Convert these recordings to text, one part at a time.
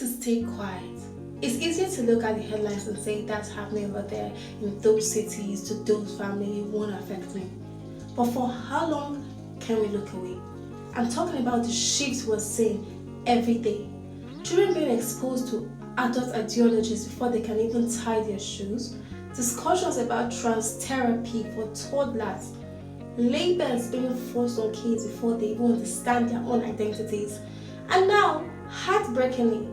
to stay quiet. It's easier to look at the headlines and say that's happening over there in those cities to those families, it won't affect me. But for how long can we look away? I'm talking about the shifts we're seeing every day. Children being exposed to adult ideologies before they can even tie their shoes. Discussions about trans therapy for toddlers. Labels being forced on kids before they even understand their own identities. And now, heartbreakingly,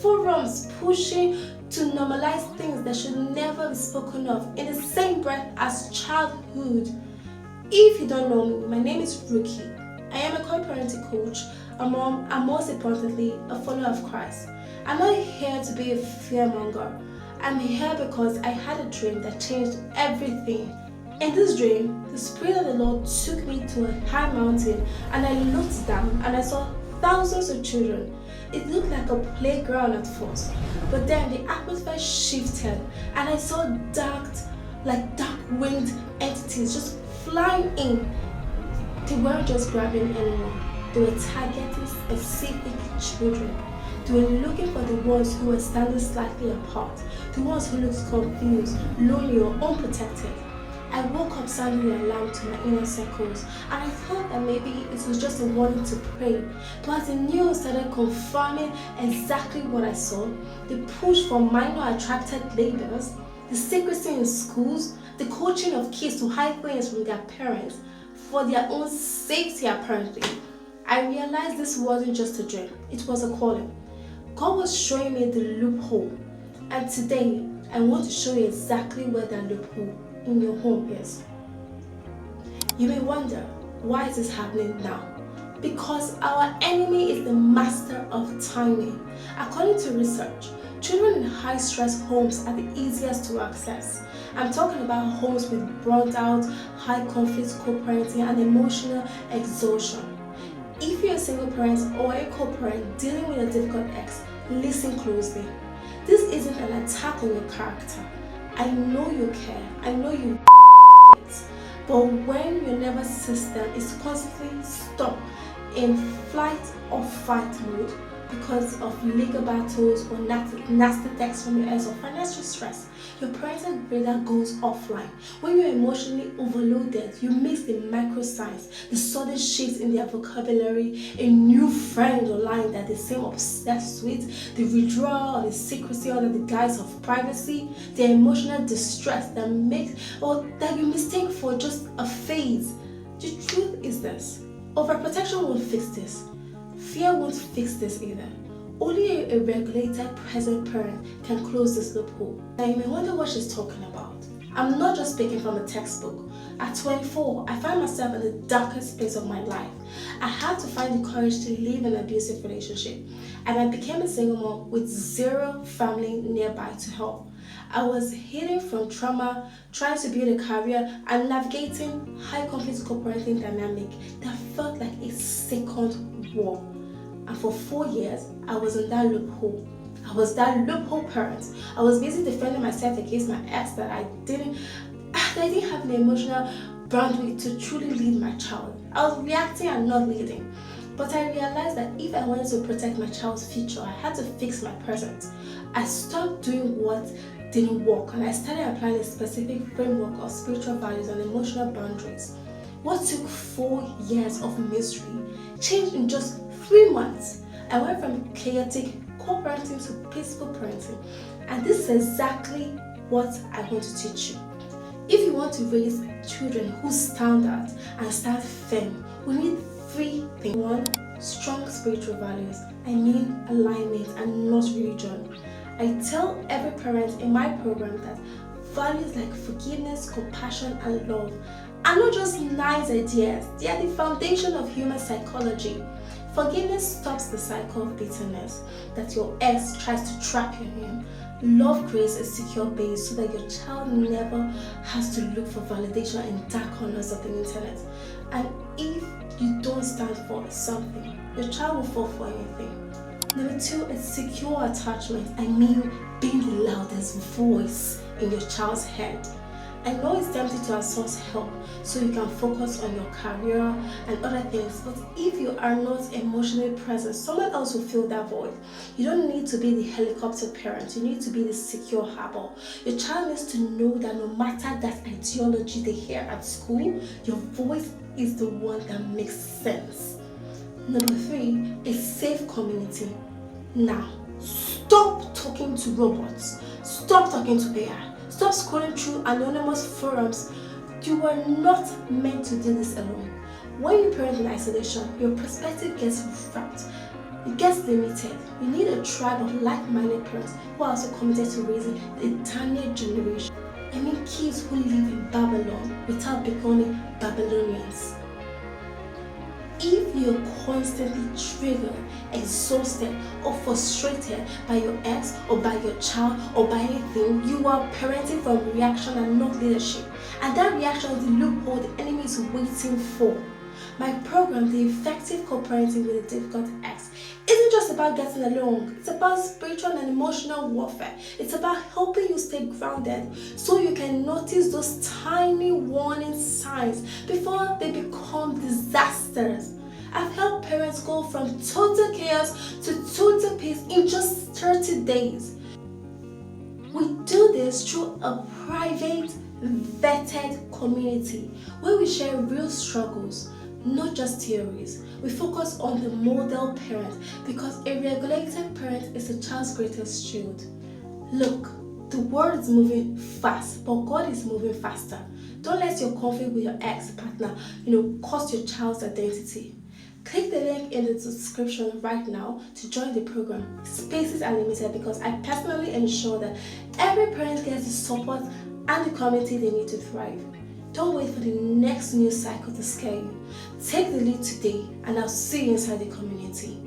forums pushing to normalize things that should never be spoken of in the same breath as childhood. If you don't know me, my name is Ruki. I am a co-parenting coach, a mom, and most importantly, a follower of Christ. I'm not here to be a fearmonger. I'm here because I had a dream that changed everything. In this dream, the Spirit of the Lord took me to a high mountain and I looked down and I saw thousands of children. It looked like a playground at first, but then the atmosphere shifted and I saw dark winged entities just flying in. They weren't just grabbing anyone, they were targeting specific children. They were looking for the ones who were standing slightly apart, the ones who looked confused, lonely or unprotected. I woke up sounding an alarm to my inner circles and I thought that maybe it was just a warning to pray. But as the news started confirming exactly what I saw, the push for minor attracted labels, the secrecy in schools, the coaching of kids to hide things from their parents for their own safety apparently, I realized this wasn't just a dream, it was a calling. God was showing me the loophole, and today I want to show you exactly where that loophole in your home is. You may wonder, why is this happening now? Because our enemy is the master of timing. According to research, children in high-stress homes are the easiest to access. I'm talking about homes with burnt-out, high-conflict co-parenting and emotional exhaustion. If you're a single parent or a co-parent dealing with a difficult ex, listen closely. This isn't an attack on your character. I know you care, I know you it, but when your nervous system is constantly stuck in flight or fight mode because of legal battles or nasty texts from your ex or financial stress, your parental radar goes offline. When you're emotionally overloaded, you miss the micro signs, the sudden shifts in their vocabulary, a new friend online that they seem obsessed with, the withdrawal or the secrecy under the guise of privacy, the emotional distress that you mistake for just a phase. The truth is this: overprotection won't fix this. Fear won't fix this either. Only a regulated present parent can close this loophole. Now you may wonder what she's talking about. I'm not just speaking from a textbook. At 24, I found myself in the darkest space of my life. I had to find the courage to leave an abusive relationship, and I became a single mom with zero family nearby to help. I was healing from trauma, trying to build a career, and navigating high-conflict co-parenting dynamic that felt like a second war. And for 4 years, I was in that loophole. I was that loophole parent. I was busy defending myself against my ex that I didn't have the emotional bandwidth to truly lead my child. I was reacting and not leading. But I realized that if I wanted to protect my child's future, I had to fix my present. I stopped doing what didn't work and I started applying a specific framework of spiritual values and emotional boundaries. What took 4 years of misery changed in just 3 months. I went from chaotic co-parenting to peaceful parenting, and this is exactly what I want to teach you. If you want to raise children who stand out and stand firm, we need 3 things. 1, strong spiritual values. I mean alignment and not religion. I tell every parent in my program that values like forgiveness, compassion, and love are not just nice ideas, they are the foundation of human psychology. Forgiveness stops the cycle of bitterness that your ex tries to trap you in. Love creates a secure base so that your child never has to look for validation in dark corners of the internet. And if you don't stand for something, your child will fall for anything. Number 2 is secure attachment. I mean being the loudest voice in your child's head. I know it's tempting to outsource help so you can focus on your career and other things, but if you are not emotionally present, someone else will fill that void. You don't need to be the helicopter parent, you need to be the secure harbor. Your child needs to know that no matter that ideology they hear at school, your voice is the one that makes sense. Number 3, a safe community. Now, stop talking to robots, stop talking to AI. Stop scrolling through anonymous forums. You are not meant to do this alone. When you parent in isolation, your perspective gets wrapped. It gets limited. You need a tribe of like-minded parents who are also committed to raising the entire generation. I mean kids who live in Babylon without becoming Babylonians. If you're constantly triggered, exhausted, or frustrated by your ex or by your child or by anything, you are parenting from reaction and not leadership. And that reaction is the loophole the enemy is waiting for. My program, The Effective Co-Parenting with a Difficult Ex, isn't just about getting along. It's about spiritual and emotional warfare. It's about helping you stay grounded so you can notice those tiny warning signs before they become disasters. I've helped parents go from total chaos to total peace in just 30 days. We do this through a private, vetted community where we share real struggles, not just theories. We focus on the model parent because a regulated parent is a child's greatest shield. Look, the world is moving fast, but God is moving faster. Don't let your conflict with your ex-partner, cost your child's identity. Click the link in the description right now to join the program. Spaces are limited because I personally ensure that every parent gets the support and the community they need to thrive. Don't wait for the next news cycle to scare you. Take the lead today, and I'll see you inside the community.